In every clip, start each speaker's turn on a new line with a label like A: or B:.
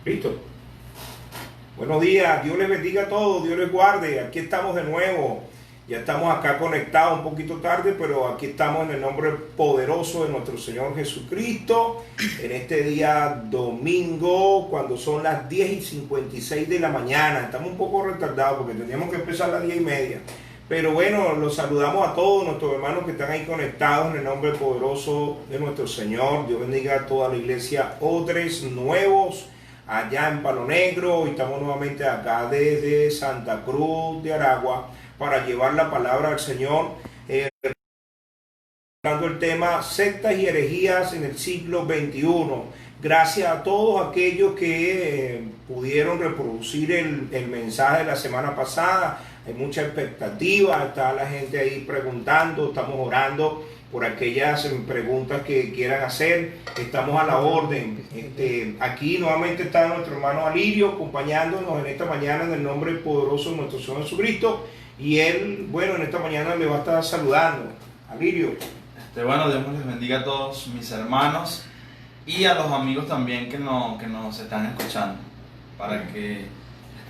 A: Listo. Buenos días, Dios les bendiga a todos, Dios les guarde. Aquí estamos de nuevo. Ya estamos acá conectados un poquito tarde, pero aquí estamos en el nombre poderoso de nuestro Señor Jesucristo. En este día domingo, cuando son las 10:56 de la mañana. Estamos un poco retardados porque teníamos que empezar a las 10:30. Pero bueno, los saludamos a todos nuestros hermanos que están ahí conectados en el nombre poderoso de nuestro Señor. Dios bendiga a toda la iglesia Odres Nuevos allá en Palo Negro, y estamos nuevamente acá desde Santa Cruz de Aragua para llevar la palabra al Señor, tratando el tema sectas y herejías en el siglo XXI. Gracias a todos aquellos que pudieron reproducir el mensaje de la semana pasada. Hay mucha expectativa, está la gente ahí preguntando, estamos orando por aquellas preguntas que quieran hacer. Estamos a la orden. Aquí nuevamente está nuestro hermano Alirio acompañándonos en esta mañana en el nombre poderoso de nuestro Señor Jesucristo, y él, bueno, en esta mañana le va a estar saludando. Alirio.
B: Bueno, Dios les bendiga a todos mis hermanos y a los amigos también que nos están escuchando, para que,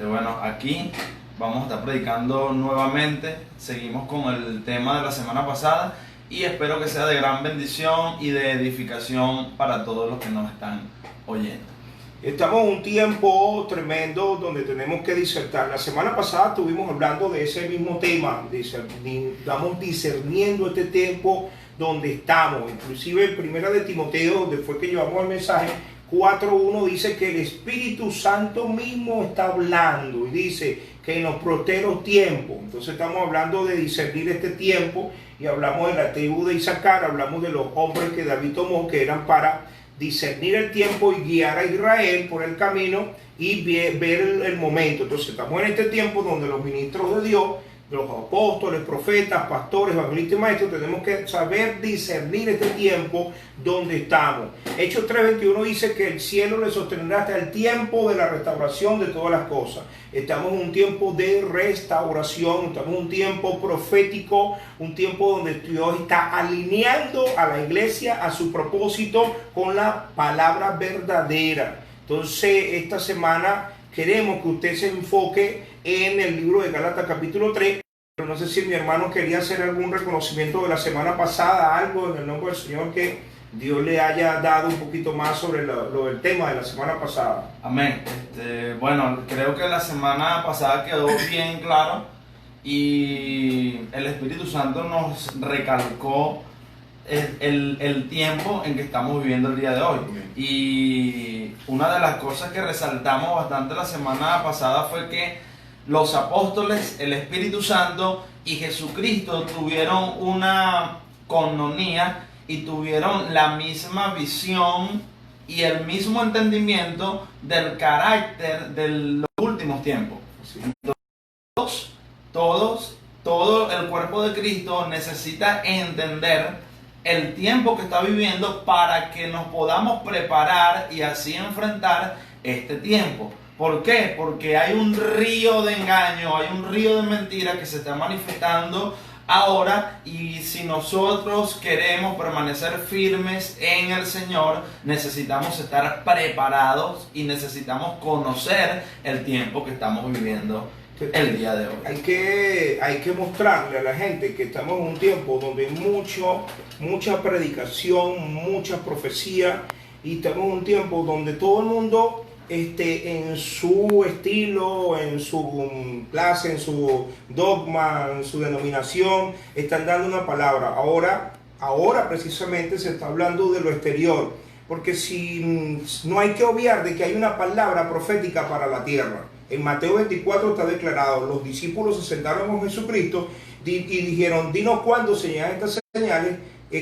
B: bueno, aquí vamos a estar predicando nuevamente. Seguimos con el tema de la semana pasada y espero que sea de gran bendición y de edificación para todos los que nos están oyendo.
A: Estamos en un tiempo tremendo donde tenemos que disertar. La semana pasada estuvimos hablando de ese mismo tema, estamos discerniendo este tiempo donde estamos. Inclusive en Primera de Timoteo, donde fue que llevamos el mensaje, 4:1 dice que el Espíritu Santo mismo está hablando y dice que en los posteros tiempos. Entonces estamos hablando de discernir este tiempo, y hablamos de la tribu de Isaacar, hablamos de los hombres que David tomó, que eran para discernir el tiempo y guiar a Israel por el camino y ver el momento. Entonces estamos en este tiempo donde los ministros de Dios, los apóstoles, profetas, pastores, evangelistas y maestros, tenemos que saber discernir este tiempo donde estamos. Hechos 3:21 dice que el cielo le sostendrá hasta el tiempo de la restauración de todas las cosas. Estamos en un tiempo de restauración, estamos en un tiempo profético, un tiempo donde Dios está alineando a la iglesia a su propósito con la palabra verdadera. Entonces, esta semana queremos que usted se enfoque en el libro de Gálatas capítulo 3. Pero no sé si mi hermano quería hacer algún reconocimiento de la semana pasada, algo en el nombre del Señor que Dios le haya dado un poquito más sobre el tema de la semana pasada.
B: Amén. Bueno, creo que la semana pasada quedó bien claro y el Espíritu Santo nos recalcó el tiempo en que estamos viviendo el día de hoy. Y una de las cosas que resaltamos bastante la semana pasada fue que los apóstoles, el Espíritu Santo y Jesucristo tuvieron una coinonía y tuvieron la misma visión y el mismo entendimiento del carácter de los últimos tiempos. Entonces, todo el cuerpo de Cristo necesita entender el tiempo que está viviendo para que nos podamos preparar y así enfrentar este tiempo. ¿Por qué? Porque hay un río de engaño, hay un río de mentira que se está manifestando ahora, y si nosotros queremos permanecer firmes en el Señor, necesitamos estar preparados y necesitamos conocer el tiempo que estamos viviendo el día de hoy.
A: Hay que mostrarle a la gente que estamos en un tiempo donde hay mucha predicación, mucha profecía, y estamos en un tiempo donde todo el mundo en su estilo, en su clase, en su dogma, en su denominación, están dando una palabra. Ahora precisamente se está hablando de lo exterior, porque si no hay que obviar de que hay una palabra profética para la tierra. En Mateo 24 está declarado: los discípulos se sentaron con Jesucristo y dijeron: dinos cuándo se llegan estas señales,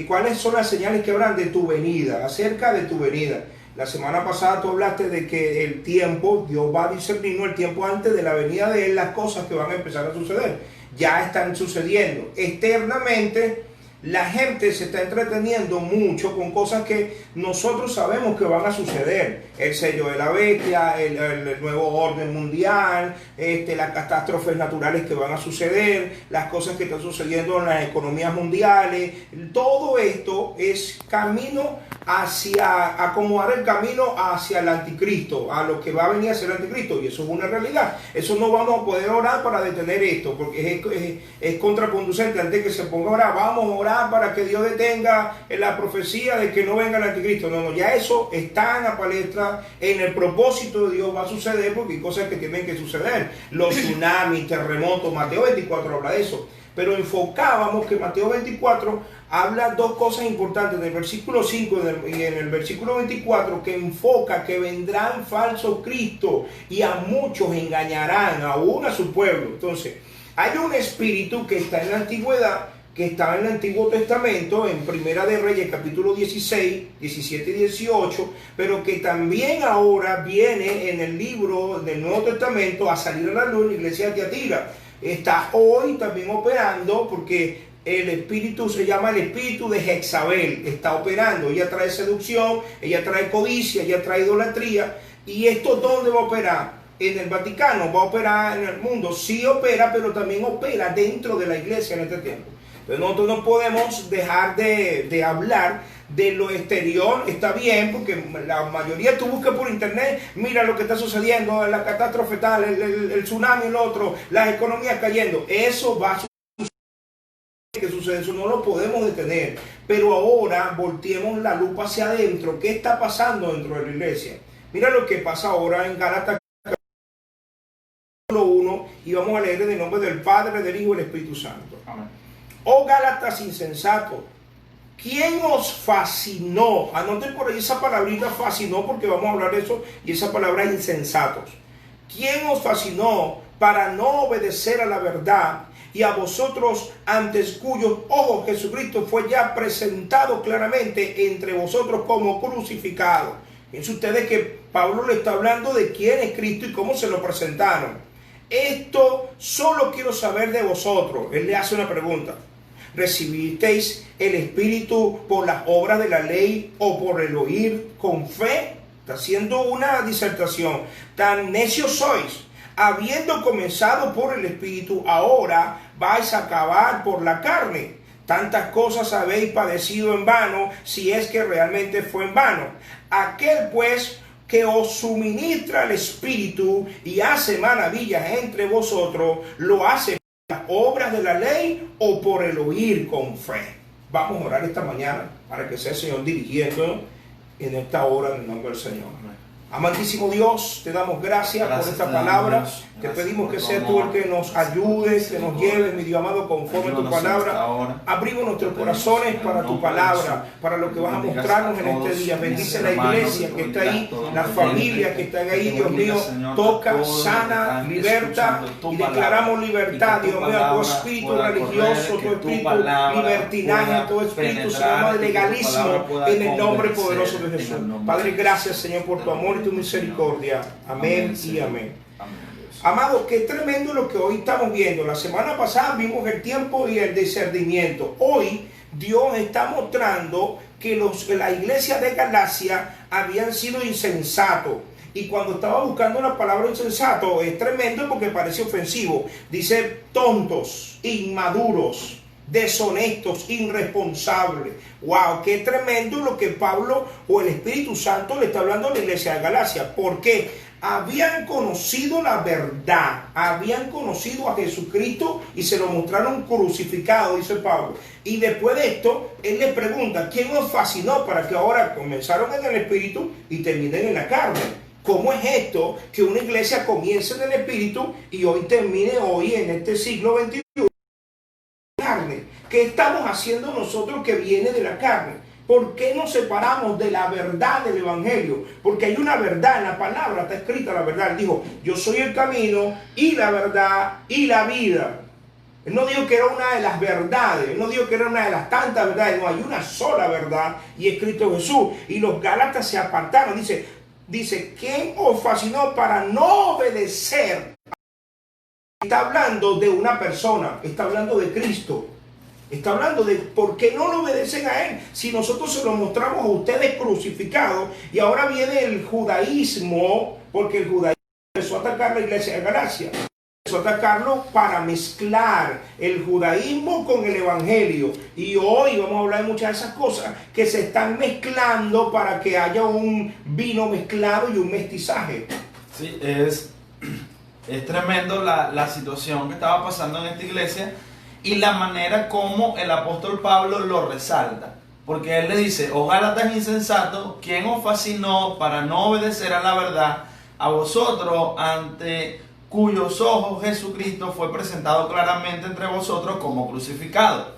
A: cuáles son las señales que hablan de tu venida, acerca de tu venida. La semana pasada tú hablaste de que el tiempo, Dios va a discernirnos el tiempo antes de la venida de Él, las cosas que van a empezar a suceder. Ya están sucediendo. Externamente, la gente se está entreteniendo mucho con cosas que nosotros sabemos que van a suceder. El sello de la bestia, el nuevo orden mundial, las catástrofes naturales que van a suceder, las cosas que están sucediendo en las economías mundiales. Todo esto es camino hacia acomodar el camino hacia el anticristo, a lo que va a venir a ser el anticristo, y eso es una realidad. Eso no vamos a poder orar para detener esto, porque es contraproducente. Antes que se ponga a orar, vamos a orar para que Dios detenga la profecía de que no venga el anticristo. No, ya eso está en la palestra, en el propósito de Dios va a suceder, porque hay cosas que tienen que suceder. Los tsunamis, terremotos, Mateo 24 habla de eso. Pero enfocábamos que Mateo 24 habla dos cosas importantes, en el versículo 5 y en el versículo 24, que enfoca que vendrán falsos cristos y a muchos engañarán, aún a su pueblo. Entonces, hay un espíritu que está en la antigüedad, que estaba en el Antiguo Testamento, en Primera de Reyes, capítulo 16, 17 y 18, pero que también ahora viene en el libro del Nuevo Testamento a salir a la luz en la iglesia de Tiatira. Está hoy también operando, porque el espíritu se llama el espíritu de Jezabel, está operando. Ella trae seducción, ella trae codicia, ella trae idolatría. ¿Y esto dónde va a operar? En el Vaticano, va a operar en el mundo. Sí opera, pero también opera dentro de la iglesia en este tiempo. Entonces nosotros no podemos dejar de hablar de lo exterior. Está bien, porque la mayoría tú buscas por internet, mira lo que está sucediendo, la catástrofe tal, el tsunami, el otro, las economías cayendo. Eso va a suceder. Que sucede, eso no lo podemos detener. Pero ahora volteemos la lupa hacia adentro. ¿Qué está pasando dentro de la iglesia? Mira lo que pasa ahora en Gálatas 1, y vamos a leer en el nombre del Padre, del Hijo y del Espíritu Santo. Amén. Oh Gálatas insensatos, ¿quién os fascinó? Anoten por ahí esa palabrita fascinó, porque vamos a hablar de eso, y esa palabra insensatos. ¿Quién os fascinó para no obedecer a la verdad, y a vosotros antes cuyos ojos Jesucristo fue ya presentado claramente entre vosotros como crucificado? Fíjense ustedes que Pablo le está hablando de quién es Cristo y cómo se lo presentaron. Esto solo quiero saber de vosotros. Él le hace una pregunta. ¿Recibisteis el Espíritu por las obras de la ley o por el oír con fe? Está haciendo una disertación. Tan necios sois. Habiendo comenzado por el Espíritu, ahora vais a acabar por la carne. Tantas cosas habéis padecido en vano, si es que realmente fue en vano. Aquel pues que os suministra el Espíritu y hace maravillas entre vosotros, lo hace por las obras de la ley o por el oír con fe. Vamos a orar esta mañana para que sea el Señor dirigiendo en esta hora en el nombre del Señor. Amantísimo Dios, te damos gracias por esta palabra. Te pedimos que seas tú el que nos ayudes, que nos lleves, mi Dios amado, conforme a tu palabra. Abrimos nuestros corazones para tu palabra, para lo que vas a mostrarnos en este día. Bendice la iglesia que está ahí, las familias que están ahí, Dios mío. Toca, sana, liberta, y declaramos libertad, Dios mío, a todo espíritu religioso, todo espíritu libertinaje, todo espíritu, Señor, de legalismo, en el nombre poderoso de Jesús. Padre, gracias, Señor, por tu amor y tu misericordia. Amén y amén. Amado, qué tremendo lo que hoy estamos viendo. La semana pasada vimos el tiempo y el discernimiento. Hoy Dios está mostrando que la iglesia de Galacia habían sido insensatos. Y cuando estaba buscando la palabra insensato, es tremendo porque parece ofensivo. Dice tontos, inmaduros, deshonestos, irresponsables. Wow, qué tremendo lo que Pablo o el Espíritu Santo le está hablando a la iglesia de Galacia. ¿Por qué? Habían conocido la verdad, habían conocido a Jesucristo y se lo mostraron crucificado, dice Pablo. Y después de esto, él les pregunta, ¿quién os fascinó para que ahora comenzaron en el Espíritu y terminen en la carne? ¿Cómo es esto que una iglesia comience en el Espíritu y hoy termine hoy en este siglo XXI? Carne. ¿Qué estamos haciendo nosotros que viene de la carne? ¿Por qué nos separamos de la verdad del Evangelio? Porque hay una verdad en la palabra, está escrita la verdad. Él dijo, yo soy el camino y la verdad y la vida. Él no dijo que era una de las verdades, él no dijo que era una de las tantas verdades, no, hay una sola verdad y es Cristo Jesús. Y los Gálatas se apartaron, dice, ¿quién os fascinó para no obedecer? Está hablando de una persona, está hablando de Cristo. Está hablando de por qué no le obedecen a Él si nosotros se lo mostramos a ustedes crucificados. Y ahora viene el judaísmo, porque el judaísmo empezó a atacar la iglesia de Galacia. Empezó a atacarlo para mezclar el judaísmo con el evangelio. Y hoy vamos a hablar de muchas de esas cosas que se están mezclando para que haya un vino mezclado y un mestizaje.
B: Sí, es tremendo la situación que estaba pasando en esta iglesia y la manera como el apóstol Pablo lo resalta. Porque él le dice: oh Gálatas insensatos, ¿quién os fascinó para no obedecer a la verdad? A vosotros, ante cuyos ojos Jesucristo fue presentado claramente entre vosotros como crucificado.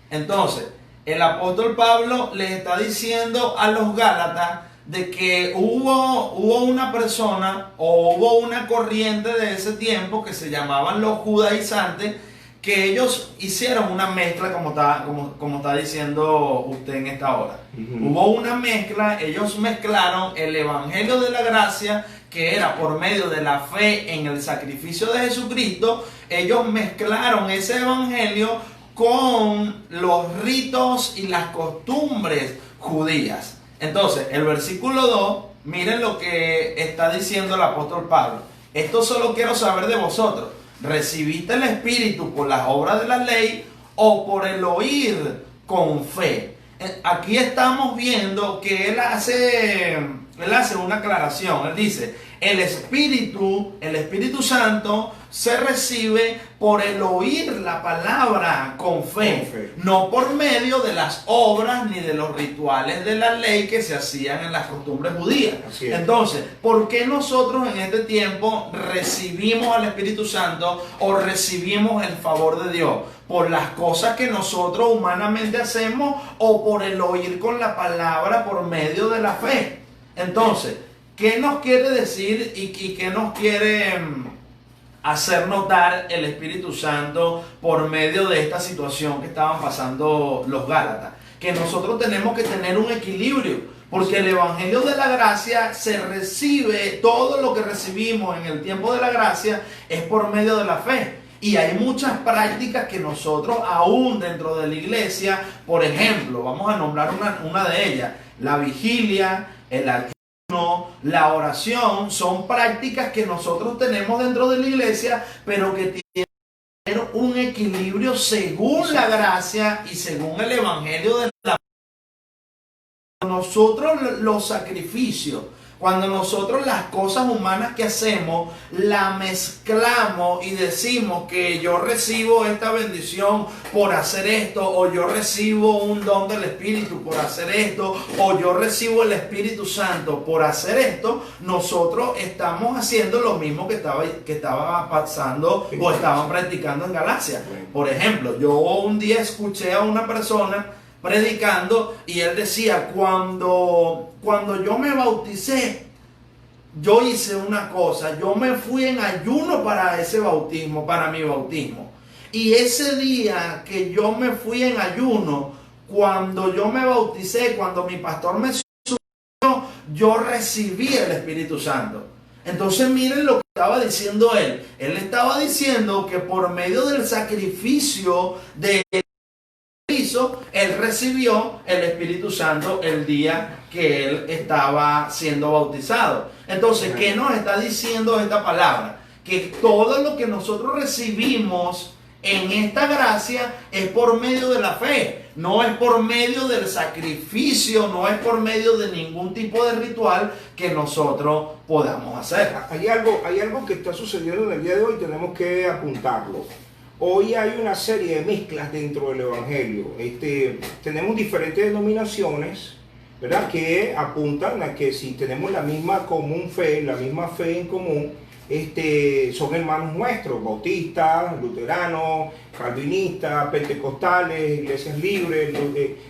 B: Entonces, el apóstol Pablo les está diciendo a los Gálatas de que hubo una persona o hubo una corriente de ese tiempo que se llamaban los judaizantes, que ellos hicieron una mezcla, como está diciendo usted en esta hora. Hubo una mezcla, ellos mezclaron el evangelio de la gracia, que era por medio de la fe en el sacrificio de Jesucristo. Ellos mezclaron ese evangelio con los ritos y las costumbres judías. Entonces, el versículo 2, miren lo que está diciendo el apóstol Pablo. Esto solo quiero saber de vosotros. ¿Recibiste el Espíritu por las obras de la ley o por el oír con fe? Aquí estamos viendo que él hace una aclaración. Él dice: el Espíritu Santo se recibe por el oír la palabra con fe, no por medio de las obras ni de los rituales de la ley que se hacían en las costumbres judías. Entonces, ¿por qué nosotros en este tiempo recibimos al Espíritu Santo o recibimos el favor de Dios? ¿Por las cosas que nosotros humanamente hacemos o por el oír con la palabra por medio de la fe? Entonces, ¿qué nos quiere decir y qué nos quiere hacer notar el Espíritu Santo por medio de esta situación que estaban pasando los Gálatas? Que nosotros tenemos que tener un equilibrio, porque el Evangelio de la gracia se recibe, todo lo que recibimos en el tiempo de la gracia es por medio de la fe. Y hay muchas prácticas que nosotros aún dentro de la iglesia, por ejemplo, vamos a nombrar una de ellas, la vigilia, el ayuno, la oración, son prácticas que nosotros tenemos dentro de la iglesia, pero que tienen un equilibrio según la gracia y según el evangelio de la... Nosotros los sacrificios, cuando nosotros las cosas humanas que hacemos la mezclamos y decimos que yo recibo esta bendición por hacer esto, o yo recibo un don del Espíritu por hacer esto, o yo recibo el Espíritu Santo por hacer esto, nosotros estamos haciendo lo mismo que estaba pasando o estaban practicando en Galacia. Por ejemplo, yo un día escuché a una persona predicando y él decía: cuando yo me bauticé, yo hice una cosa, yo me fui en ayuno para ese bautismo, para mi bautismo. Y ese día que yo me fui en ayuno, cuando yo me bauticé, cuando mi pastor me subió, yo recibí el Espíritu Santo. Entonces miren lo que estaba diciendo él. Él estaba diciendo que por medio del sacrificio de él recibió el Espíritu Santo el día que él estaba siendo bautizado. Entonces, ¿qué nos está diciendo esta palabra? Que todo lo que nosotros recibimos en esta gracia es por medio de la fe, no es por medio del sacrificio, no es por medio de ningún tipo de ritual que nosotros podamos hacer.
A: Hay algo que está sucediendo en el día de hoy, tenemos que apuntarlo. Hoy hay una serie de mezclas dentro del Evangelio. Tenemos diferentes denominaciones, ¿verdad?, que apuntan a que si tenemos la misma común fe, la misma fe en común, son hermanos nuestros: bautistas, luteranos, calvinistas, pentecostales, iglesias libres,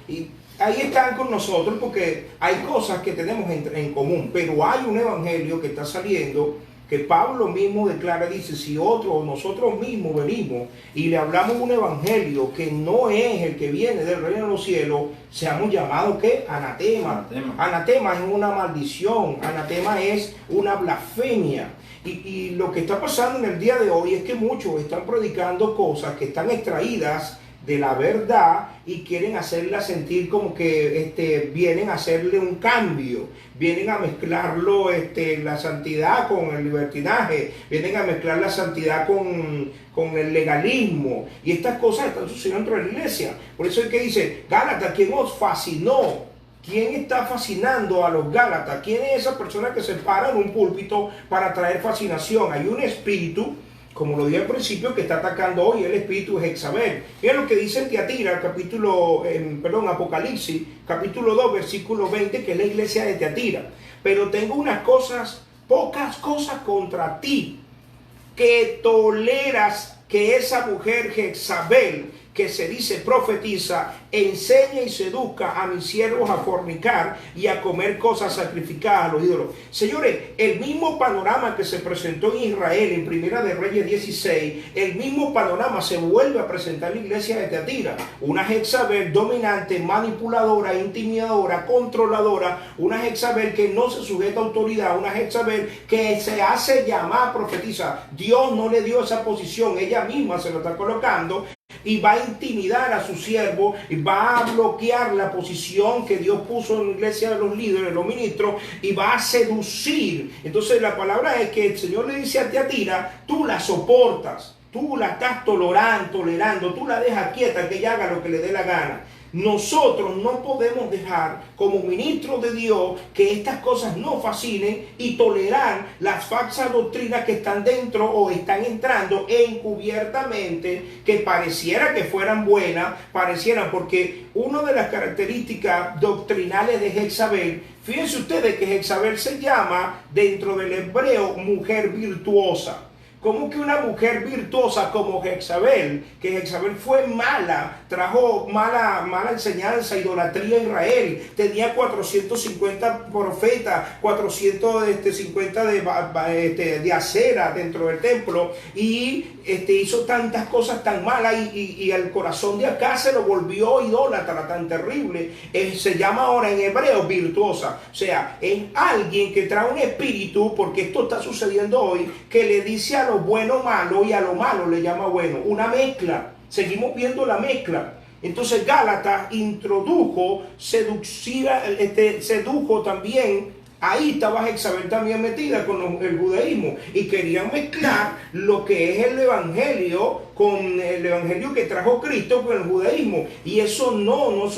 A: y ahí están con nosotros porque hay cosas que tenemos en común, pero hay un evangelio que está saliendo, que Pablo mismo declara, dice: si nosotros mismos venimos y le hablamos un evangelio que no es el que viene del reino de los cielos, seamos llamados ¿qué? Anatema. Anatema es una maldición, anatema es una blasfemia. Y lo que está pasando en el día de hoy es que muchos están predicando cosas que están extraídas de la verdad y quieren hacerla sentir como que vienen a hacerle un cambio, vienen a mezclarlo la santidad con el libertinaje, vienen a mezclar la santidad con el legalismo, y estas cosas están sucediendo dentro de la iglesia. Por eso es que dice, Gálatas, ¿quién os fascinó? ¿Quién está fascinando a los Gálatas? ¿Quién es esa persona que se para en un púlpito para traer fascinación? Hay un espíritu, como lo dije al principio, que está atacando hoy. El espíritu es Jezabel. Mira lo que dice en Tiatira, Apocalipsis, capítulo 2, versículo 20, que es la iglesia de Tiatira. Pero tengo unas cosas, pocas cosas contra ti, que toleras que esa mujer Jezabel, que se dice profetiza, enseña y seduzca a mis siervos a fornicar y a comer cosas sacrificadas a los ídolos. Señores, el mismo panorama que se presentó en Israel en Primera de Reyes 16, el mismo panorama se vuelve a presentar en la iglesia de Tiatira. Una Jezabel dominante, manipuladora, intimidadora, controladora, una Jezabel que no se sujeta a autoridad, una Jezabel que se hace llamar profetiza. Dios no le dio esa posición, ella misma se lo está colocando, y va a intimidar a su siervo y va a bloquear la posición que Dios puso en la iglesia de los líderes, los ministros, y va a seducir. Entonces la palabra es que el Señor le dice a Tiatira, tú la soportas, tú la estás tolerando, tú la dejas quieta, que ella haga lo que le dé la gana. Nosotros no podemos dejar como ministros de Dios que estas cosas nos fascinen y tolerar las falsas doctrinas que están dentro o están entrando encubiertamente, que pareciera que fueran buenas, porque una de las características doctrinales de Jezabel, fíjense ustedes que Jezabel se llama dentro del hebreo mujer virtuosa. ¿Cómo que una mujer virtuosa como Jezabel, que Jezabel fue mala, trajo mala enseñanza, idolatría a Israel, tenía 450 profetas, 450 de acera dentro del templo, y hizo tantas cosas tan malas, y el corazón de acá se lo volvió idólatra, tan terrible? Se llama ahora en hebreo virtuosa, o sea, es alguien que trae un espíritu, porque esto está sucediendo hoy, que le dice a lo bueno malo y a lo malo le llama bueno. Una mezcla. Seguimos viendo la mezcla. Entonces Gálatas introdujo, sedujo también. Ahí estaba Jezabel también metida con el judaísmo, y querían mezclar lo que es el evangelio con el evangelio que trajo Cristo con el judaísmo, y eso no,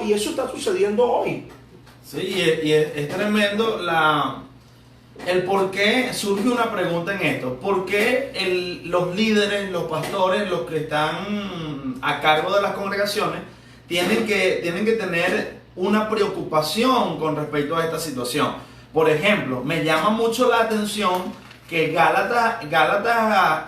A: y eso está sucediendo hoy.
B: Sí, y es tremendo el por qué. Surge una pregunta en esto: ¿por qué los líderes, los pastores, los que están a cargo de las congregaciones tienen que tener una preocupación con respecto a esta situación? Por ejemplo, me llama mucho la atención que Gálatas,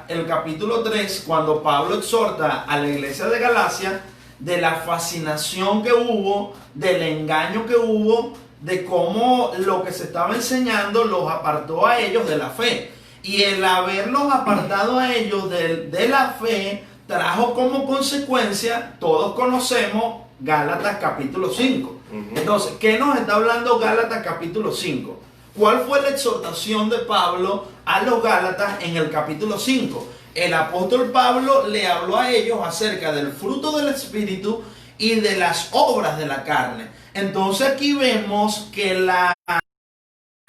B: el capítulo 3, cuando Pablo exhorta a la iglesia de Galacia de la fascinación que hubo, del engaño que hubo, de cómo lo que se estaba enseñando los apartó a ellos de la fe. Y el haberlos apartado a ellos de la fe trajo como consecuencia, todos conocemos, Gálatas capítulo 5. Entonces, ¿qué nos está hablando Gálatas capítulo 5? ¿Cuál fue la exhortación de Pablo a los Gálatas en el capítulo 5? El apóstol Pablo le habló a ellos acerca del fruto del Espíritu y de las obras de la carne. Entonces aquí vemos que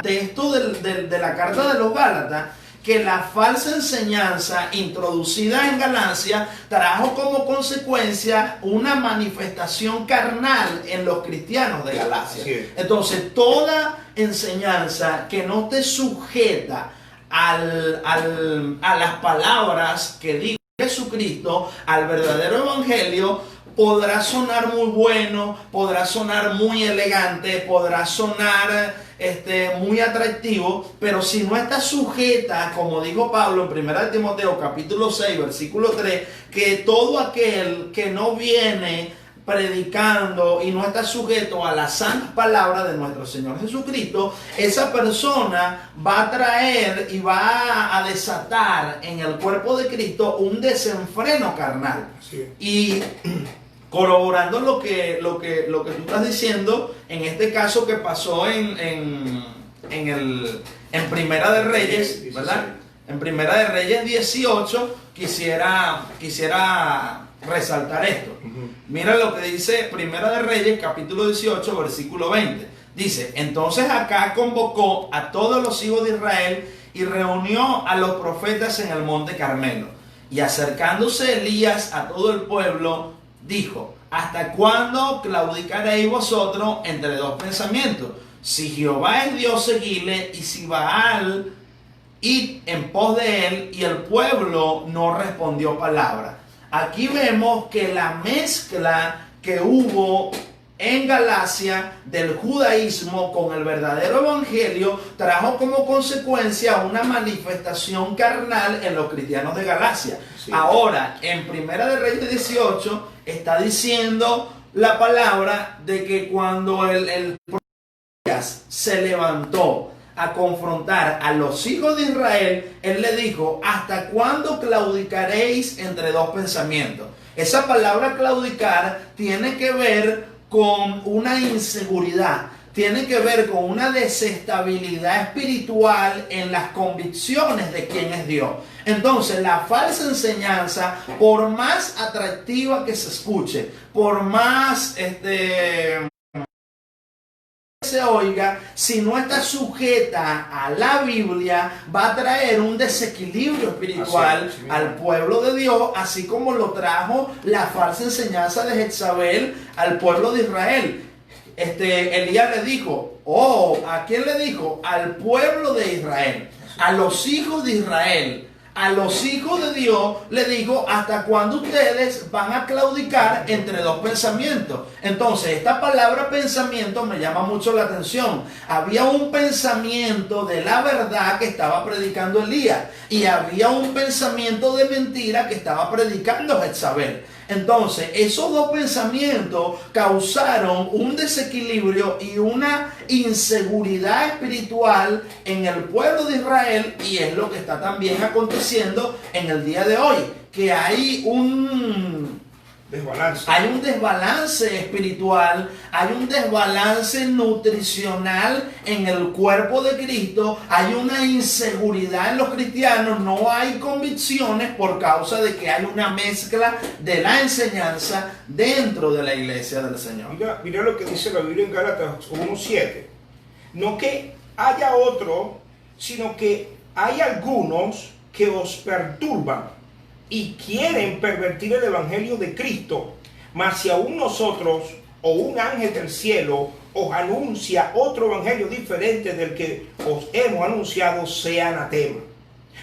B: texto de la carta de los Gálatas, que la falsa enseñanza introducida en Galacia trajo como consecuencia una manifestación carnal en los cristianos de Galacia. Sí. Entonces, toda enseñanza que no te sujeta a las palabras que dijo Jesucristo, al verdadero evangelio, podrá sonar muy bueno, podrá sonar muy elegante, podrá sonar muy atractivo, pero si no está sujeta, como dijo Pablo en 1 Timoteo capítulo 6 versículo 3, que todo aquel que no viene predicando y no está sujeto a las santas palabras de nuestro Señor Jesucristo, esa persona va a traer y va a desatar en el cuerpo de Cristo un desenfreno carnal. Sí. Y corroborando lo que tú estás diciendo, en este caso que pasó en Primera de Reyes, ¿verdad? En Primera de Reyes 18, quisiera resaltar esto. Mira lo que dice Primera de Reyes, capítulo 18, versículo 20. Dice, entonces Acab convocó a todos los hijos de Israel y reunió a los profetas en el monte Carmelo. Y acercándose Elías a todo el pueblo, dijo, ¿hasta cuándo claudicaréis vosotros entre dos pensamientos? Si Jehová es Dios, seguidle, y si Baal, id en pos de él. Y el pueblo no respondió palabra. Aquí vemos que la mezcla que hubo en Galacia del judaísmo con el verdadero evangelio trajo como consecuencia una manifestación carnal en los cristianos de Galacia. Sí. Ahora, en Primera de Reyes 18 está diciendo la palabra de que cuando el se levantó a confrontar a los hijos de Israel, él le dijo, ¿hasta cuándo claudicaréis entre dos pensamientos? Esa palabra claudicar tiene que ver con una inseguridad, tiene que ver con una desestabilidad espiritual en las convicciones de quién es Dios. Entonces, la falsa enseñanza, por más atractiva que se escuche, por más se oiga, si no está sujeta a la Biblia, va a traer un desequilibrio espiritual al pueblo de Dios, así como lo trajo la falsa enseñanza de Jezabel al pueblo de Israel. Elías le dijo, ¿a quién le dijo? Al pueblo de Israel, a los hijos de Israel. A los hijos de Dios le dijo, ¿hasta cuándo ustedes van a claudicar entre dos pensamientos? Entonces, esta palabra pensamiento me llama mucho la atención. Había un pensamiento de la verdad que estaba predicando Elías y había un pensamiento de mentira que estaba predicando Jezabel. Entonces, esos dos pensamientos causaron un desequilibrio y una inseguridad espiritual en el pueblo de Israel, y es lo que está también aconteciendo en el día de hoy, que hay un desbalance espiritual, hay un desbalance nutricional en el cuerpo de Cristo, hay una inseguridad en los cristianos, no hay convicciones por causa de que hay una mezcla de la enseñanza dentro de la iglesia del Señor.
A: Mira lo que dice la Biblia en Gálatas 1:7. No que haya otro, sino que hay algunos que os perturban y quieren pervertir el evangelio de Cristo, mas si aún nosotros o un ángel del cielo os anuncia otro evangelio diferente del que os hemos anunciado, sea anatema.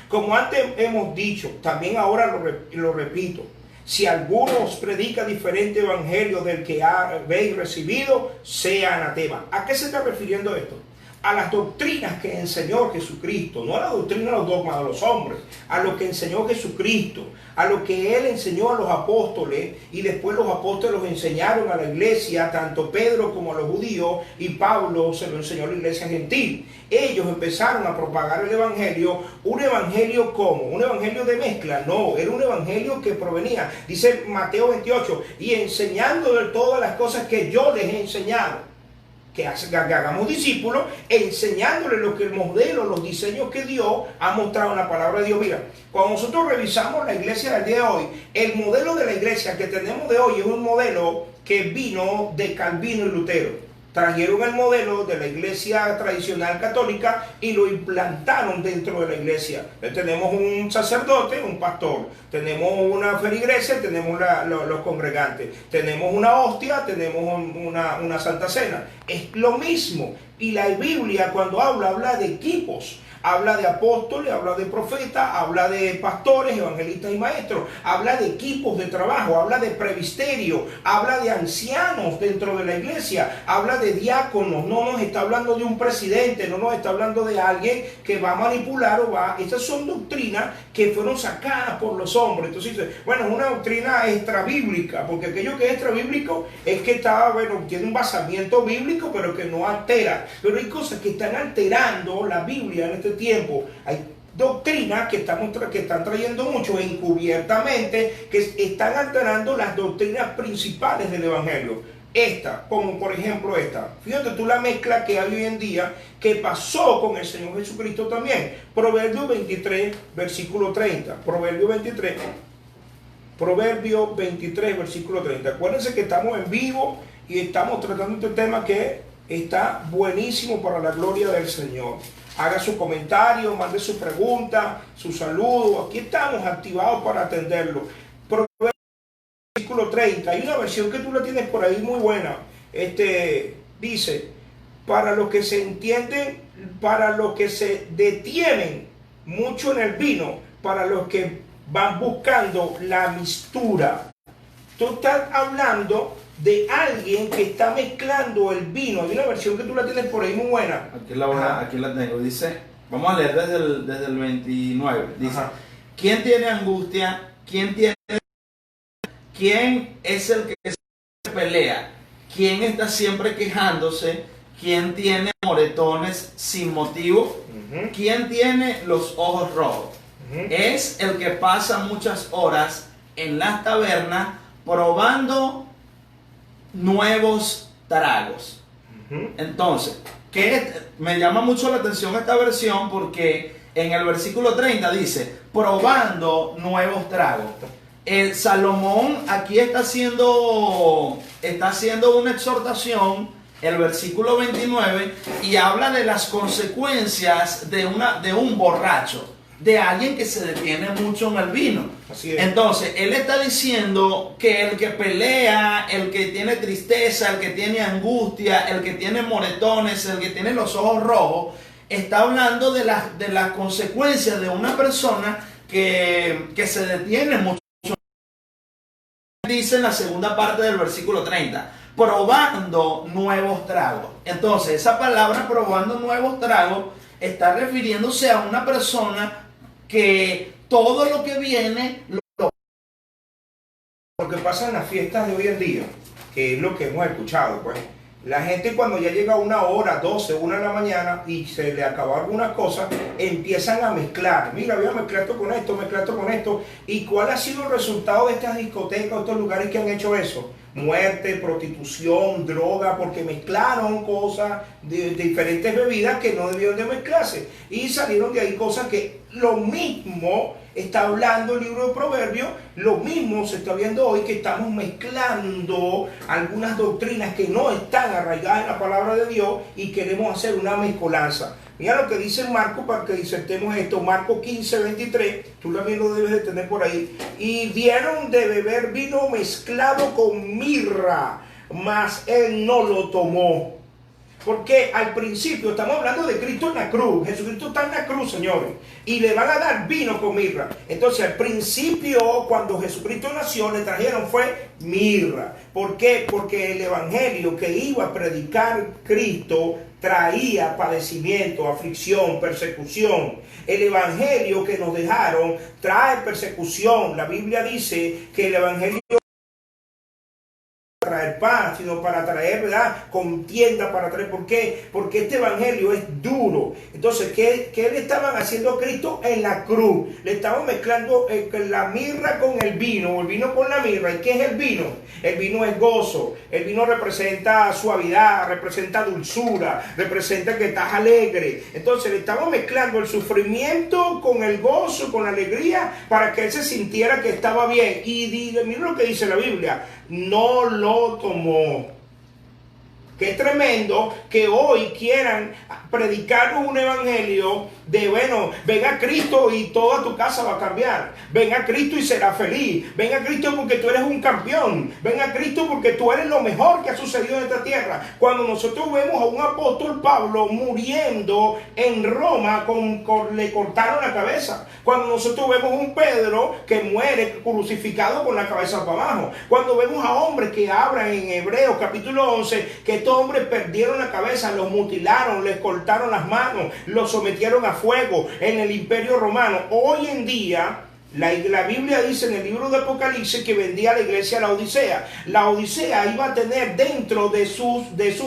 A: Como antes hemos dicho, también ahora lo repito, si alguno os predica diferente evangelio del que habéis recibido, sea anatema. ¿A qué se está refiriendo esto? A las doctrinas que enseñó Jesucristo, no a la doctrina de los dogmas de los hombres, a lo que enseñó Jesucristo, a lo que Él enseñó a los apóstoles, y después los apóstoles los enseñaron a la iglesia, tanto Pedro como a los judíos, y Pablo se lo enseñó a la iglesia gentil. Ellos empezaron a propagar el evangelio, un evangelio como, un evangelio de mezcla, no, era un evangelio que provenía, dice Mateo 28, y enseñando de todas las cosas que yo les he enseñado. Que hagamos discípulos, enseñándoles lo que el modelo, los diseños que Dios ha mostrado en la palabra de Dios. Mira, cuando nosotros revisamos la iglesia del día de hoy, el modelo de la iglesia que tenemos de hoy es un modelo que vino de Calvino y Lutero. Trajeron el modelo de la iglesia tradicional católica y lo implantaron dentro de la iglesia. Tenemos un sacerdote, un pastor, tenemos una feligresía, tenemos los congregantes, tenemos una hostia, tenemos una santa cena. Es lo mismo. Y la Biblia cuando habla de equipos. Habla de apóstoles, habla de profetas, habla de pastores, evangelistas y maestros, habla de equipos de trabajo, habla de presbiterio, habla de ancianos dentro de la iglesia, habla de diáconos, no nos está hablando de un presidente, no nos está hablando de alguien que va a manipular o va... Estas son doctrinas que fueron sacadas por los hombres. Entonces dice, bueno, es una doctrina extrabíblica, porque aquello que es extrabíblico es que tiene un basamiento bíblico, pero que no altera. Pero hay cosas que están alterando la Biblia en este tiempo. Hay doctrinas que están trayendo mucho encubiertamente, que están alterando las doctrinas principales del evangelio. Esta, como por ejemplo esta. Fíjate tú la mezcla que hay hoy en día, que pasó con el Señor Jesucristo también. Proverbio 23, versículo 30. Proverbio 23, Proverbio 23, versículo 30. Acuérdense que estamos en vivo y estamos tratando este tema que está buenísimo para la gloria del Señor. Haga su comentario, mande su pregunta, su saludo. Aquí estamos activados para atenderlo. Proverbio versículo 30. Hay una versión que tú la tienes por ahí muy buena. Dice, para los que se entienden, para los que se detienen mucho en el vino, para los que van buscando la mistura. Tú estás hablando de alguien que está mezclando el vino. Hay una versión que tú la tienes por ahí muy buena.
B: Aquí la tengo. Dice, vamos a leer desde el 29. Dice,
A: Ajá.
B: ¿quién tiene angustia? ¿Quién es el que se pelea? ¿Quién está siempre quejándose? ¿Quién tiene moretones sin motivo? ¿Quién tiene los ojos rojos? Es el que pasa muchas horas en las tabernas probando nuevos tragos. Entonces, me llama mucho la atención esta versión porque en el versículo 30 dice, probando nuevos tragos. El Salomón aquí está haciendo una exhortación, el versículo 29, y habla de las consecuencias de un borracho, de alguien que se detiene mucho en el vino.
A: Así es.
B: Entonces, él está diciendo que el que pelea, el que tiene tristeza, el que tiene angustia, el que tiene moretones, el que tiene los ojos rojos, está hablando de las consecuencias de una persona que se detiene mucho. Dice en la segunda parte del versículo 30, probando nuevos tragos. Entonces, esa palabra probando nuevos tragos está refiriéndose a una persona que todo lo que viene
A: Lo que pasa en las fiestas de hoy en día, que es lo que hemos escuchado, pues, la gente cuando ya llega a 1 hora, 12, 1 de la mañana y se le acabó algunas cosas, empiezan a mezclar. Mira, voy a mezclar esto con esto. ¿Y cuál ha sido el resultado de estas discotecas, estos lugares que han hecho eso? Muerte, prostitución, droga, porque mezclaron cosas de diferentes bebidas que no debieron de mezclarse. Y salieron de ahí cosas que lo mismo está hablando el libro de Proverbios, lo mismo se está viendo hoy, que estamos mezclando algunas doctrinas que no están arraigadas en la palabra de Dios y queremos hacer una mezcolanza. Mira lo que dice Marco para que disertemos esto, Marco 15, 23, tú también lo debes de tener por ahí. Y dieron de beber vino mezclado con mirra, mas él no lo tomó. Porque al principio estamos hablando de Cristo en la cruz. Jesucristo está en la cruz, señores. Y le van a dar vino con mirra. Entonces al principio, cuando Jesucristo nació, le trajeron fue mirra. ¿Por qué? Porque el evangelio que iba a predicar Cristo traía padecimiento, aflicción, persecución. El evangelio que nos dejaron trae persecución. La Biblia dice que el evangelio traer paz, sino para traer, ¿verdad?, contienda, para traer, ¿por qué? Porque este evangelio es duro. Entonces, ¿qué le estaban haciendo a Cristo en la cruz? Le estaban mezclando la mirra con el vino, o el vino con la mirra. ¿Y qué es el vino? El vino es gozo, el vino representa suavidad, representa dulzura, representa que estás alegre. Entonces, le estaban mezclando el sufrimiento con el gozo, con la alegría, para que él se sintiera que estaba bien. Y mira lo que dice la Biblia, no lo tomó. Qué tremendo que hoy quieran predicarnos un evangelio de, bueno, ven a Cristo y toda tu casa va a cambiar. Ven a Cristo y serás feliz. Ven a Cristo porque tú eres un campeón. Ven a Cristo porque tú eres lo mejor que ha sucedido en esta tierra. Cuando nosotros vemos a un apóstol Pablo muriendo en Roma, le cortaron la cabeza. Cuando nosotros vemos a un Pedro que muere crucificado con la cabeza para abajo. Cuando vemos a hombres que hablan en Hebreos capítulo 11, que estos hombres perdieron la cabeza, los mutilaron, les cortaron las manos, los sometieron a fuego en el Imperio Romano. Hoy en día, la Biblia dice en el libro de Apocalipsis que vendía a la iglesia la Odisea. La Odisea iba a tener dentro de sus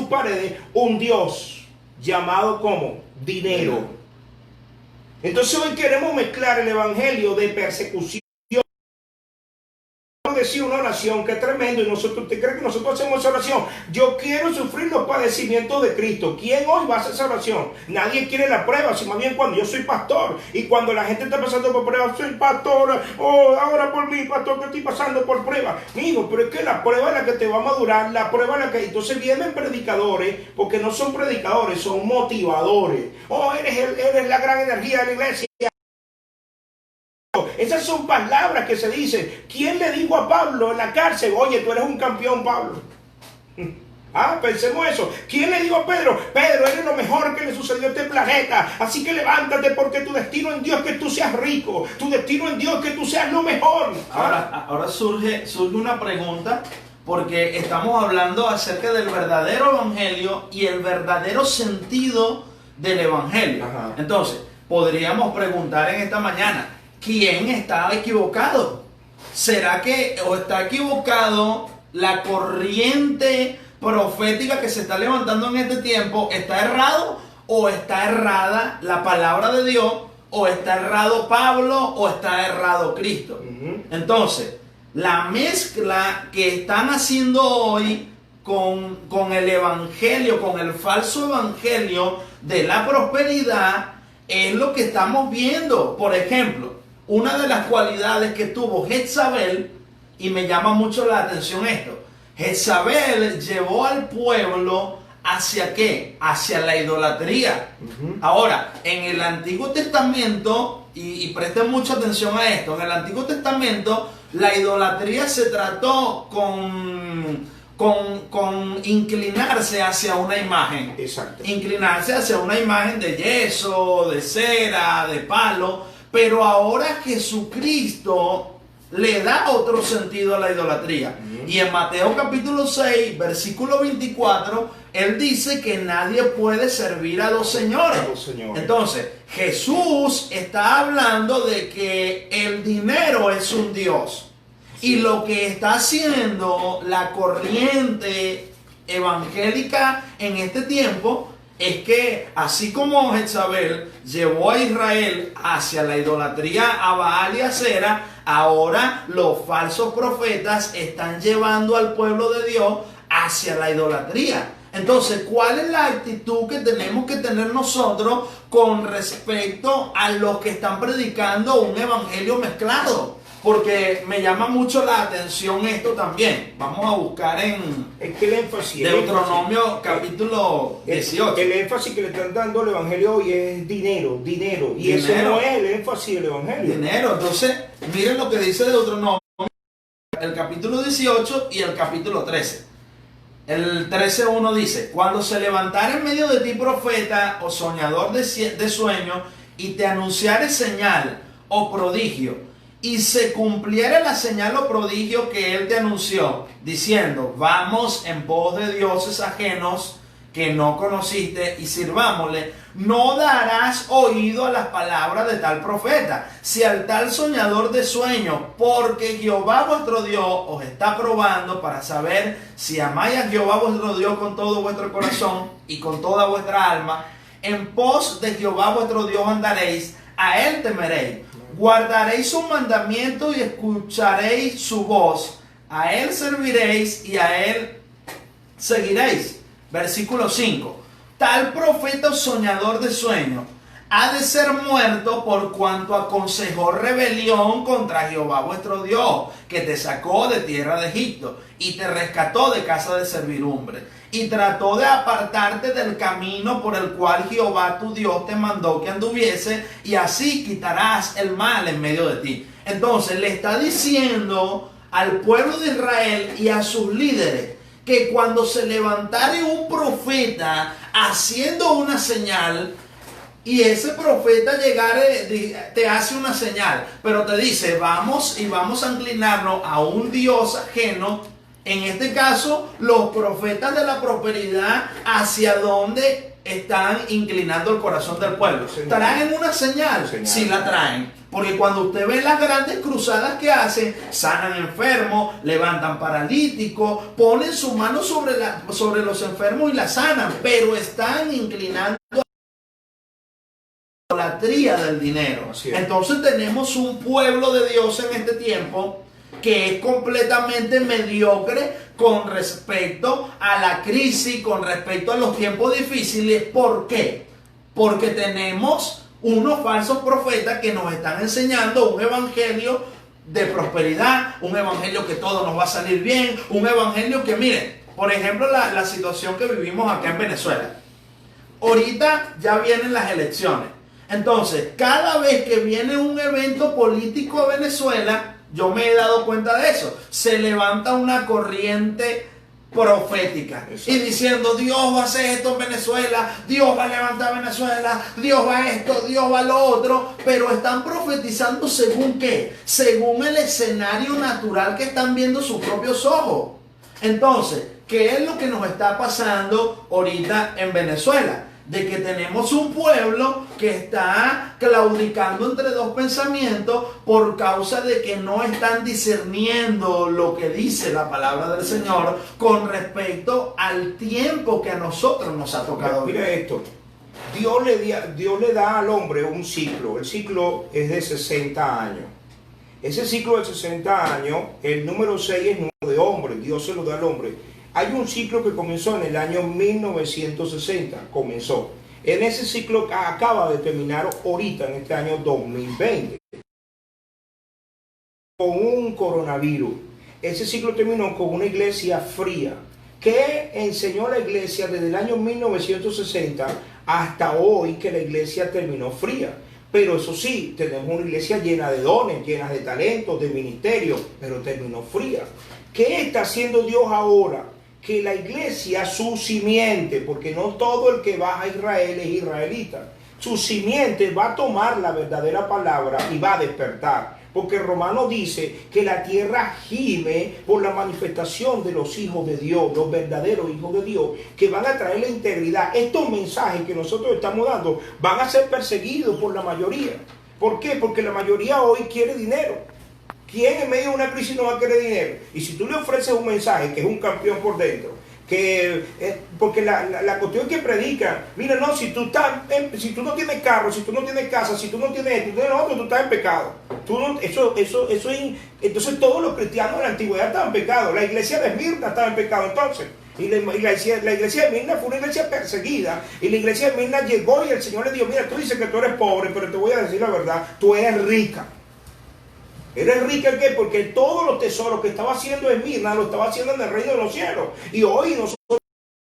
A: paredes un Dios llamado como dinero. Entonces hoy queremos mezclar el evangelio de persecución, decir una oración que es tremendo y ¿usted cree que nosotros hacemos esa oración? Yo quiero sufrir los padecimientos de Cristo. ¿Quién hoy va a hacer esa oración? Nadie quiere la prueba, sino más bien cuando yo soy pastor y cuando la gente está pasando por prueba, soy pastor, ahora por mí, pastor, que estoy pasando por prueba. Hijo, pero es que la prueba es la que te va a madurar, la prueba es la que... Entonces vienen predicadores, porque no son predicadores, son motivadores. Eres la gran energía de la iglesia. Esas son palabras que se dicen. ¿Quién le dijo a Pablo en la cárcel, oye, tú eres un campeón, Pablo? Pensemos eso. ¿Quién le dijo a Pedro, Pedro, eres lo mejor que le sucedió a este planeta, así que levántate porque tu destino en Dios es que tú seas rico, tu destino en Dios es que tú seas lo mejor?
B: Ahora surge una pregunta, porque estamos hablando acerca del verdadero evangelio y el verdadero sentido del evangelio.
A: Ajá.
B: Entonces, podríamos preguntar en esta mañana, ¿quién está equivocado? ¿Será que o está equivocado la corriente profética que se está levantando en este tiempo? ¿Está errado o está errada la palabra de Dios? ¿O está errado Pablo o está errado Cristo? Entonces, la mezcla que están haciendo hoy con el evangelio, con el falso evangelio de la prosperidad, es lo que estamos viendo. Por ejemplo, una de las cualidades que tuvo Jezabel, y me llama mucho la atención esto, Jezabel llevó al pueblo ¿hacia qué? Hacia la idolatría. Ahora, en el Antiguo Testamento, y presten mucha atención a esto, en el Antiguo Testamento la idolatría se trató con inclinarse hacia una imagen.
A: Exacto.
B: Inclinarse hacia una imagen de yeso, de cera, de palo. Pero ahora Jesucristo le da otro sentido a la idolatría. Y en Mateo capítulo 6, versículo 24, él dice que nadie puede servir a dos señores. Entonces, Jesús está hablando de que el dinero es un Dios. Sí. Y lo que está haciendo la corriente evangélica en este tiempo es que, así como Jezabel llevó a Israel hacia la idolatría a Baal y a Acera, ahora los falsos profetas están llevando al pueblo de Dios hacia la idolatría. Entonces, ¿cuál es la actitud que tenemos que tener nosotros con respecto a los que están predicando un evangelio mezclado? Porque me llama mucho la atención esto también. Vamos a buscar en Deuteronomio capítulo 18.
A: El énfasis que le están dando al evangelio hoy es dinero. Y ese no es el énfasis del evangelio.
B: Dinero. Entonces, miren lo que dice Deuteronomio, el capítulo 18 y el capítulo 13. El 13:1 dice: cuando se levantare en medio de ti profeta o soñador de sueño y te anunciare señal o prodigio, y se cumpliera la señal o prodigio que él te anunció, diciendo: vamos en pos de dioses ajenos que no conociste y sirvámosle, no darás oído a las palabras de tal profeta, si al tal soñador de sueño, porque Jehová vuestro Dios os está probando para saber si amáis a Jehová vuestro Dios con todo vuestro corazón y con toda vuestra alma. En pos de Jehová vuestro Dios andaréis, a él temeréis, guardaréis sus mandamientos y escucharéis su voz, a él serviréis y a él seguiréis. Versículo 5: tal profeta o soñador de sueño ha de ser muerto por cuanto aconsejó rebelión contra Jehová vuestro Dios, que te sacó de tierra de Egipto y te rescató de casa de servidumbre, y trató de apartarte del camino por el cual Jehová tu Dios te mandó que anduviese, y así quitarás el mal en medio de ti. Entonces le está diciendo al pueblo de Israel y a sus líderes que cuando se levantare un profeta haciendo una señal, y ese profeta llegare, te hace una señal, pero te dice: vamos a inclinarnos a un Dios ajeno. En este caso, los profetas de la prosperidad, ¿hacia dónde están inclinando el corazón del pueblo? ¿Traen una señal? Sí la traen. Porque cuando usted ve las grandes cruzadas que hacen, sanan enfermos, levantan paralíticos, ponen su mano sobre los enfermos y la sanan, pero están inclinando a la idolatría del dinero. Entonces tenemos un pueblo de Dios en este tiempo que es completamente mediocre con respecto a la crisis, con respecto a los tiempos difíciles. ¿Por qué? Porque tenemos unos falsos profetas que nos están enseñando un evangelio de prosperidad, un evangelio que todo nos va a salir bien, un evangelio que, miren, por ejemplo, la situación que vivimos acá en Venezuela. Ahorita ya vienen las elecciones. Entonces, cada vez que viene un evento político a Venezuela, yo me he dado cuenta de eso. Se levanta una corriente profética. Exacto. Y diciendo, Dios va a hacer esto en Venezuela, Dios va a levantar Venezuela, Dios va a esto, Dios va a lo otro. Pero están profetizando según qué? Según el escenario natural que están viendo sus propios ojos. Entonces, ¿qué es lo que nos está pasando ahorita en Venezuela? De que tenemos un pueblo que está claudicando entre dos pensamientos por causa de que no están discerniendo lo que dice la palabra del Señor con respecto al tiempo que a nosotros nos ha tocado.
A: Mira esto, Dios le da al hombre un ciclo. El ciclo es de 60 años. Ese ciclo de 60 años, el número 6 es número de hombre, Dios se lo da al hombre. Hay un ciclo que comenzó en el año 1960, comenzó. En ese ciclo acaba de terminar ahorita, en este año 2020, con un coronavirus. Ese ciclo terminó con una iglesia fría. ¿Qué enseñó la iglesia desde el año 1960 hasta hoy que la iglesia terminó fría? Pero eso sí, tenemos una iglesia llena de dones, llena de talentos, de ministerios, pero terminó fría. ¿Qué está haciendo Dios ahora? Que la iglesia, su simiente, porque no todo el que va a Israel es israelita, su simiente va a tomar la verdadera palabra y va a despertar. Porque Romano dice que la tierra gime por la manifestación de los hijos de Dios, los verdaderos hijos de Dios, que van a traer la integridad. Estos mensajes que nosotros estamos dando van a ser perseguidos por la mayoría. ¿Por qué? Porque la mayoría hoy quiere dinero. ¿Quién en medio de una crisis no va a querer dinero? Y si tú le ofreces un mensaje que es un campeón por dentro, porque la cuestión que predica, mira, no, si tú no tienes carro, si tú no tienes casa, si tú no tienes esto, tú estás en pecado. Entonces todos los cristianos de la antigüedad estaban en pecado. La iglesia de Esmirna estaba en pecado entonces. Y la iglesia de Esmirna fue una iglesia perseguida. Y la iglesia de Esmirna llegó y el Señor le dijo, mira, tú dices que tú eres pobre, pero te voy a decir la verdad, tú eres rica. ¿Eres rica qué? Porque todos los tesoros que estaba haciendo Esmirna lo estaba haciendo en el reino de los cielos. Y hoy nosotros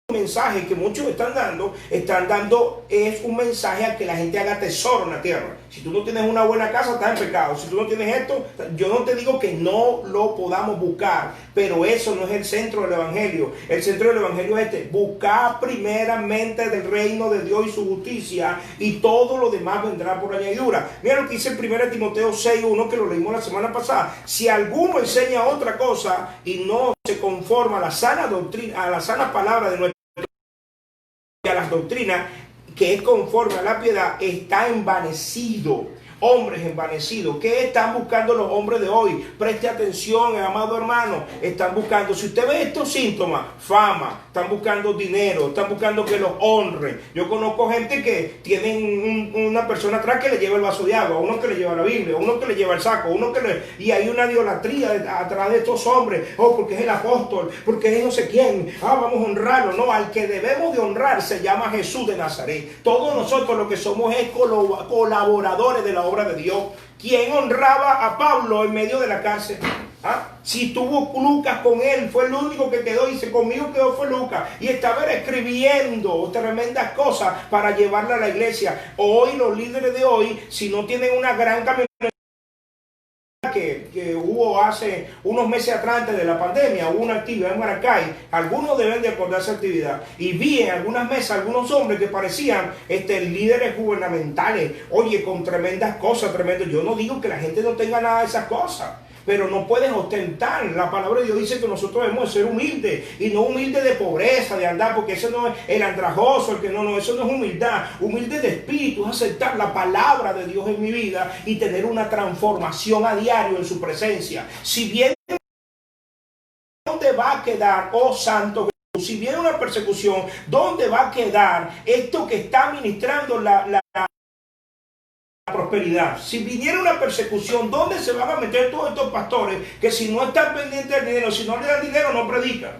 A: un mensaje que muchos están dando es un mensaje a que la gente haga tesoro en la tierra. Si tú no tienes una buena casa, estás en pecado. Si tú no tienes esto, yo no te digo que no lo podamos buscar, pero eso no es el centro del evangelio. El centro del evangelio es buscar primeramente del reino de Dios y su justicia, y todo lo demás vendrá por añadidura. Mira lo que dice en 1 Timoteo 6:1, que lo leímos la semana pasada. Si alguno enseña otra cosa y no se conforma a la sana doctrina, a la sana palabra de nuestra, a las doctrinas que es conforme a la piedad, está envanecido. Hombres envanecidos. ¿Qué están buscando los hombres de hoy? Preste atención, amado hermano. Están buscando, si usted ve estos síntomas, fama, están buscando dinero, están buscando que los honren. Yo conozco gente que tienen una persona atrás que le lleva el vaso de agua, uno que le lleva la Biblia, uno que le lleva el saco, y hay una idolatría atrás de estos hombres. Oh, porque es el apóstol, porque es no sé quién. Vamos a honrarlo. No, al que debemos de honrar se llama Jesús de Nazaret. Todos nosotros lo que somos es colaboradores de la obra de Dios. ¿Quién honraba a Pablo en medio de la cárcel? Si tuvo Lucas con él, fue el único que quedó. Dice, conmigo quedó fue Lucas, y estaba escribiendo tremendas cosas para llevarla a la iglesia. Hoy los líderes de hoy, si no tienen una gran camioneta que hubo hace unos meses atrás, antes de la pandemia, hubo una actividad en Maracay, algunos deben de acordar esa actividad, y vi en algunas mesas algunos hombres que parecían líderes gubernamentales, oye, con tremendas cosas, tremendas. Yo no digo que la gente no tenga nada de esas cosas, pero no pueden ostentar. La palabra de Dios dice que nosotros debemos ser humildes, y no humildes de pobreza, de andar, porque ese no es el andrajoso, el que no, eso no es humildad. Humilde de espíritu es aceptar la palabra de Dios en mi vida y tener una transformación a diario en su presencia. Si bien, ¿dónde va a quedar, oh santo Jesús? Si viene una persecución, ¿dónde va a quedar esto que está ministrando la prosperidad. Si viniera una persecución, ¿dónde se van a meter todos estos pastores que si no están pendientes del dinero, si no le dan dinero, no predican?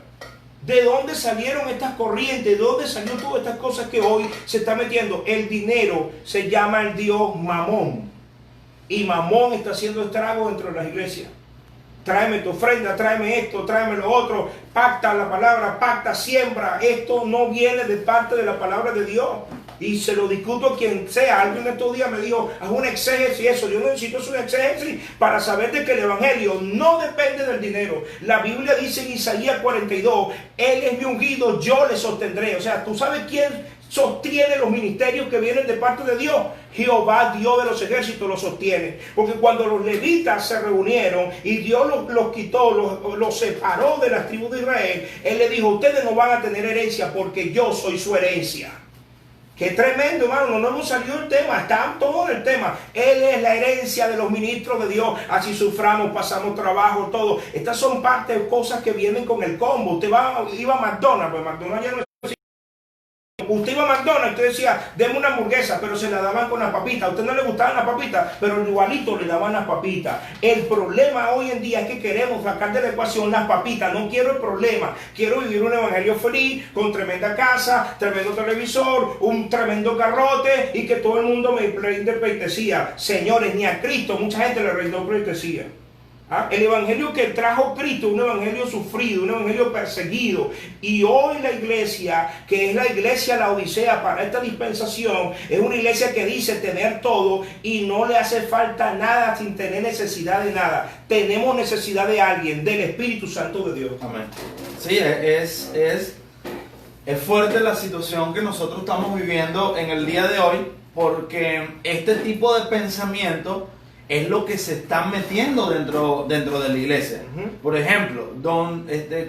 A: ¿De dónde salieron estas corrientes? ¿De dónde salieron todas estas cosas que hoy se está metiendo? El dinero se llama el dios Mamón. Y Mamón está haciendo estragos dentro de las iglesias. Tráeme tu ofrenda, tráeme esto, tráeme lo otro. Pacta la palabra, pacta, siembra. Esto no viene de parte de la palabra de Dios. Y se lo discuto a quien sea. Alguien estos días me dijo, haz un exégesis y eso. Yo no necesito un exégesis para saber de que el evangelio no depende del dinero. La Biblia dice en Isaías 42, Él es mi ungido, yo le sostendré. O sea, ¿tú sabes quién sostiene los ministerios que vienen de parte de Dios? Jehová, Dios de los ejércitos, los sostiene. Porque cuando los levitas se reunieron y Dios los quitó, los separó de las tribus de Israel, Él le dijo, ustedes no van a tener herencia porque yo soy su herencia. Qué tremendo, hermano, no hemos salido del tema, está todo en el tema. Él es la herencia de los ministros de Dios, así suframos, pasamos trabajo, todo. Estas son parte de cosas que vienen con el combo. Usted iba a McDonald's, pues McDonald's ya no es. Usted iba a McDonald's, usted decía, deme una hamburguesa, pero se la daban con las papitas. A usted no le gustaban las papitas, pero igualito le daban las papitas. El problema hoy en día es que queremos sacar de la ecuación las papitas. No quiero el problema. Quiero vivir un evangelio feliz, con tremenda casa, tremendo televisor, un tremendo garrote y que todo el mundo me rinde pleitesía. Señores, ni a Cristo mucha gente le rindó pleitesía. El evangelio que trajo Cristo, un evangelio sufrido, un evangelio perseguido. Y hoy la iglesia, que es la iglesia la Odisea para esta dispensación, es una iglesia que dice tener todo y no le hace falta nada sin tener necesidad de nada. Tenemos necesidad de alguien, del Espíritu Santo de Dios.
B: Amén. Sí, es fuerte la situación que nosotros estamos viviendo en el día de hoy, porque este tipo de pensamiento es lo que se está metiendo dentro de la iglesia. Por ejemplo,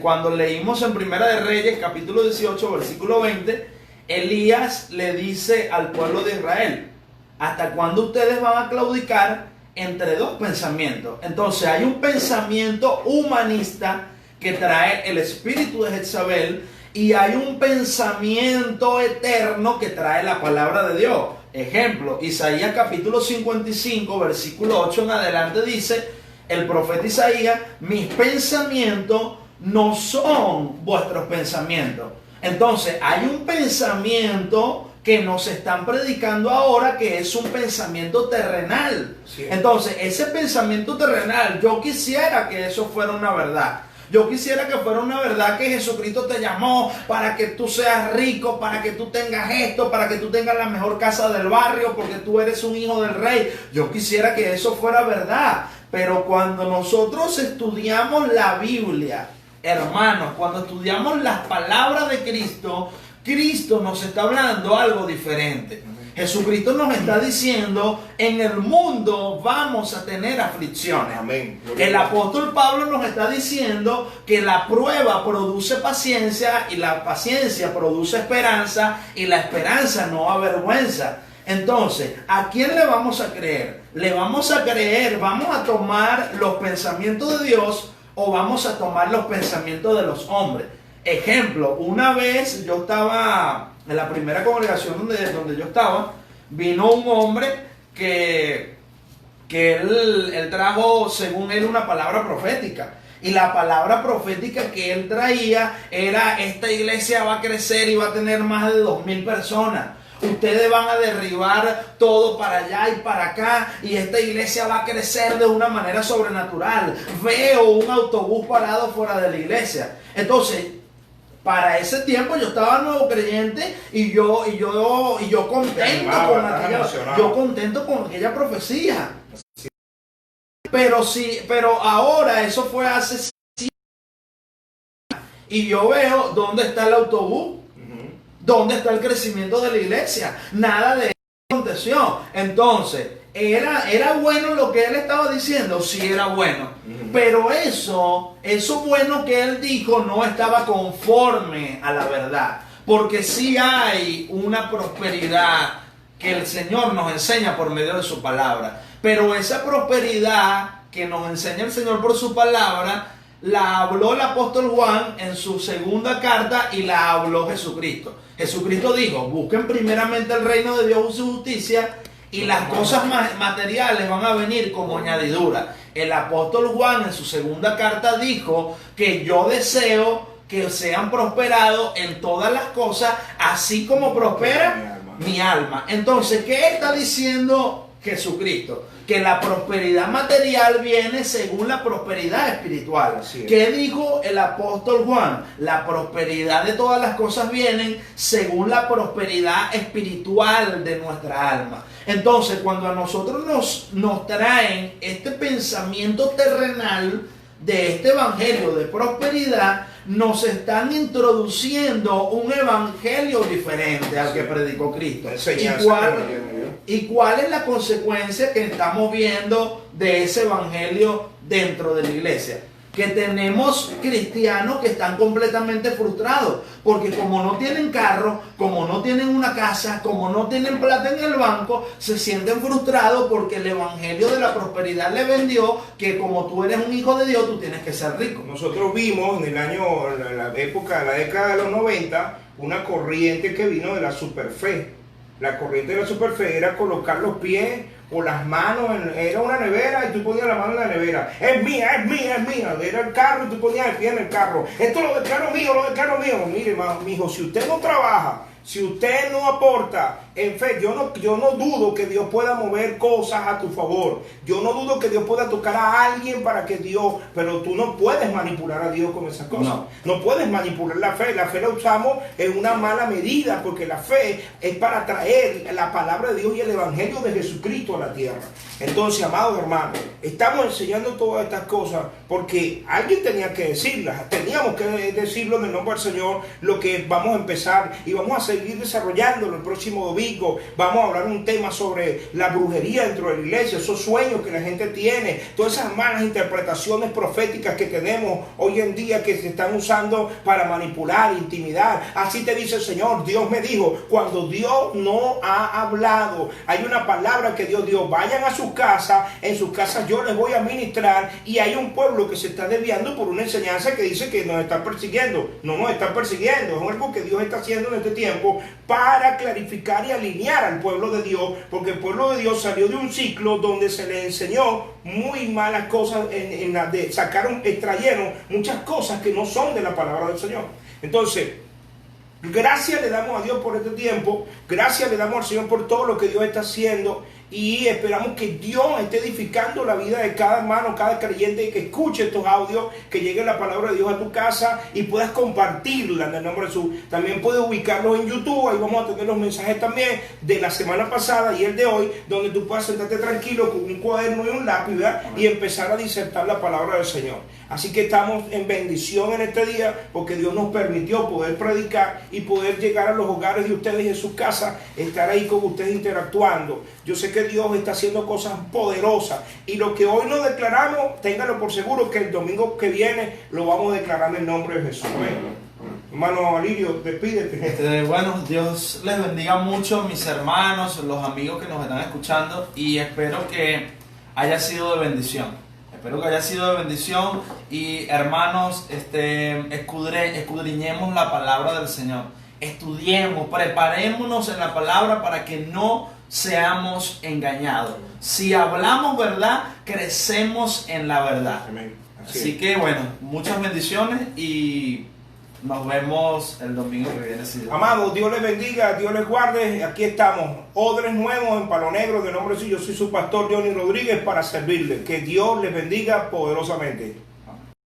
B: cuando leímos en Primera de Reyes, capítulo 18, versículo 20, Elías le dice al pueblo de Israel, ¿hasta cuándo ustedes van a claudicar entre dos pensamientos? Entonces hay un pensamiento humanista que trae el espíritu de Jezabel y hay un pensamiento eterno que trae la palabra de Dios. Ejemplo, Isaías capítulo 55, versículo 8 en adelante dice, el profeta Isaías, mis pensamientos no son vuestros pensamientos. Entonces, hay un pensamiento que nos están predicando ahora que es un pensamiento terrenal. Sí. Entonces, ese pensamiento terrenal, yo quisiera que eso fuera una verdad. Yo quisiera que fuera una verdad que Jesucristo te llamó para que tú seas rico, para que tú tengas esto, para que tú tengas la mejor casa del barrio, porque tú eres un hijo del rey. Yo quisiera que eso fuera verdad. Pero cuando nosotros estudiamos la Biblia, hermanos, cuando estudiamos las palabras de Cristo, Cristo nos está hablando algo diferente. Jesucristo nos está diciendo, en el mundo vamos a tener aflicciones.
A: Amén.
B: El apóstol Pablo nos está diciendo que la prueba produce paciencia y la paciencia produce esperanza y la esperanza no avergüenza. Entonces, ¿a quién le vamos a creer? ¿Le vamos a creer, vamos a tomar los pensamientos de Dios o vamos a tomar los pensamientos de los hombres? Ejemplo, una vez yo estaba en la primera congregación donde yo estaba, vino un hombre que él trajo, según él, una palabra profética. Y la palabra profética que él traía era, esta iglesia va a crecer y va a tener más de 2,000 personas. Ustedes van a derribar todo para allá y para acá y esta iglesia va a crecer de una manera sobrenatural. Veo un autobús parado fuera de la iglesia. Entonces, para ese tiempo yo estaba nuevo creyente y yo contento con aquella profecía. Pero ahora eso fue hace 5 años y yo veo dónde está el autobús, dónde está el crecimiento de la iglesia. Nada de eso aconteció. Entonces, ¿era bueno lo que él estaba diciendo? Sí, era bueno. Pero eso bueno que él dijo no estaba conforme a la verdad. Porque sí hay una prosperidad que el Señor nos enseña por medio de su palabra. Pero esa prosperidad que nos enseña el Señor por su palabra, la habló el apóstol Juan en su segunda carta y la habló Jesucristo. Jesucristo dijo, busquen primeramente el reino de Dios y su justicia y las cosas materiales van a venir como añadidura. El apóstol Juan en su segunda carta dijo que yo deseo que sean prosperados en todas las cosas, así como prospera mi alma. Entonces, ¿qué está diciendo Jesucristo? Que la prosperidad material viene según la prosperidad espiritual. ¿Qué dijo el apóstol Juan? La prosperidad de todas las cosas vienen según la prosperidad espiritual de nuestra alma. Entonces, cuando a nosotros nos traen este pensamiento terrenal de este evangelio de prosperidad, nos están introduciendo un evangelio diferente al que predicó Cristo. ¿Y cuál es la consecuencia que estamos viendo de ese evangelio dentro de la iglesia? Que tenemos cristianos que están completamente frustrados, porque como no tienen carro, como no tienen una casa, como no tienen plata en el banco, se sienten frustrados porque el evangelio de la prosperidad le vendió que como tú eres un hijo de Dios, tú tienes que ser rico.
A: Nosotros vimos en la década de los 90, una corriente que vino de la superfe. La corriente de la superfe era colocar los pies o las manos, era una nevera y tú ponías la mano en la nevera. Es mía, es mía, es mía. Era el carro y tú ponías el pie en el carro. Esto lo declaro mío, lo declaro mío. Mire, mijo, si usted no trabaja, si usted no aporta en fe, yo no dudo que Dios pueda mover cosas a tu favor. Yo no dudo que Dios pueda tocar a alguien para que Dios, pero tú no puedes manipular a Dios con esas cosas. No puedes manipular la fe. La fe la usamos en una mala medida, porque la fe es para traer la palabra de Dios y el evangelio de Jesucristo a la tierra. Entonces, amados hermanos, estamos enseñando todas estas cosas porque alguien tenía que decirlas. Teníamos que decirlo en el nombre del Señor, lo que vamos a empezar y vamos a seguir desarrollándolo el próximo domingo. Vamos a hablar un tema sobre la brujería dentro de la iglesia, esos sueños que la gente tiene, todas esas malas interpretaciones proféticas que tenemos hoy en día que se están usando para manipular, intimidar. Así te dice el Señor. Dios me dijo, cuando Dios no ha hablado, hay una palabra que Dios dio: vayan a sus casas, en sus casas yo les voy a ministrar. Y hay un pueblo que se está desviando por una enseñanza que dice que nos están persiguiendo. No nos están persiguiendo, es algo que Dios está haciendo en este tiempo para clarificar y alinear al pueblo de Dios, porque el pueblo de Dios salió de un ciclo donde se le enseñó muy malas cosas, extrayeron muchas cosas que no son de la palabra del Señor. Entonces, gracias le damos a Dios por este tiempo, gracias le damos al Señor por todo lo que Dios está haciendo, y esperamos que Dios esté edificando la vida de cada hermano, cada creyente que escuche estos audios, que llegue la palabra de Dios a tu casa y puedas compartirla en el nombre de Jesús. También puedes ubicarlos en YouTube, ahí vamos a tener los mensajes también de la semana pasada y el de hoy, donde tú puedas sentarte tranquilo con un cuaderno y un lápiz, ¿verdad? Y empezar a disertar la palabra del Señor. Así que estamos en bendición en este día, porque Dios nos permitió poder predicar y poder llegar a los hogares de ustedes y en sus casas, estar ahí con ustedes interactuando. Yo sé que Dios está haciendo cosas poderosas, y lo que hoy no declaramos, ténganlo por seguro que el domingo que viene lo vamos a declarar en el nombre de Jesús. Amén. Hermano Alirio, despídete.
B: Bueno, Dios les bendiga mucho, mis hermanos, los amigos que nos están escuchando, y espero que haya sido de bendición. Espero que haya sido de bendición, y hermanos, escudriñemos la palabra del Señor. Estudiemos, preparémonos en la palabra para que no seamos engañados. Si hablamos verdad, crecemos en la verdad.
A: Amén.
B: Así que bueno, muchas bendiciones y nos vemos el domingo que viene.
A: Amados, Dios les bendiga, Dios les guarde. Aquí estamos, odres nuevos en Palo Negro, de nombre de yo soy su pastor Johnny Rodríguez para servirles. Que Dios les bendiga poderosamente.